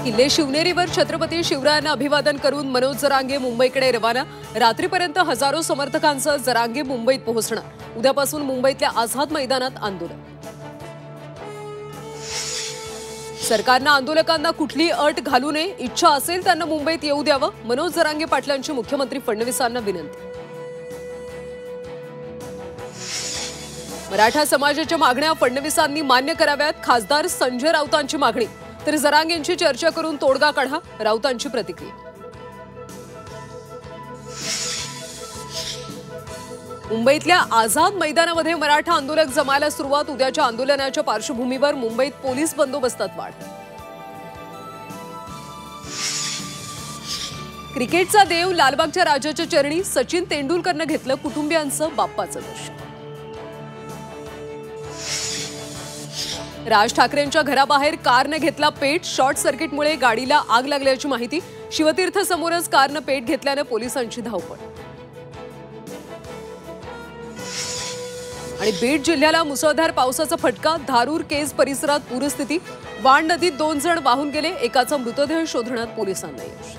किल्ले शिवनेरीवर छत्रपती शिवरायांना अभिवादन करून मनोज जरांगे मुंबईकडे रवाना। रात्रीपर्यंत हजारो समर्थकांसह जरांगे मुंबईत पोहोचणार। उद्यापासून मुंबईतल्या आझाद मैदानात आंदोलन। सरकारनं आंदोलकांना कुठली अट घालू नये, इच्छा असेल त्यांना मुंबईत येऊ द्यावं, मनोज जरांगे पाटलांची मुख्यमंत्री फडणवीसांना विनंती। मराठा समाजाच्या मागण्या फडणवीसांनी मान्य कराव्यात, खासदार संजय राऊतांची मागणी। तर जरांगेंची चर्चा करून तोडगा काढा, राऊतांची प्रतिक्रिया। मुंबईतल्या आझाद मैदानामध्ये मराठा आंदोलक जमायला सुरुवात। उद्याच्या आंदोलनाच्या पार्श्वभूमीवर मुंबईत पोलीस बंदोबस्तात वाढ। क्रिकेटचा देव लालबागच्या राजाच्या चरणी, सचिन तेंडुलकरनं घेतलं कुटुंबियांचं बाप्पाचं दर्शन। राज ठाकरेंच्या घराबाहेर कारने घेतला पेट, शॉर्ट सर्किटमुळे गाडीला आग लागल्याची माहिती। शिवतीर्थ समोरच कारने पेट घेतल्याने पोलिसांची धावपळ। आणि बीड जिल्ह्याला मुसळधार पावसाचा फटका, धारूर केज परिसरात पूरस्थिती। वाण नदीत 2 जण वाहून गेले, एकाचा मृतदेह शोधण्यात पोलिसांना यश।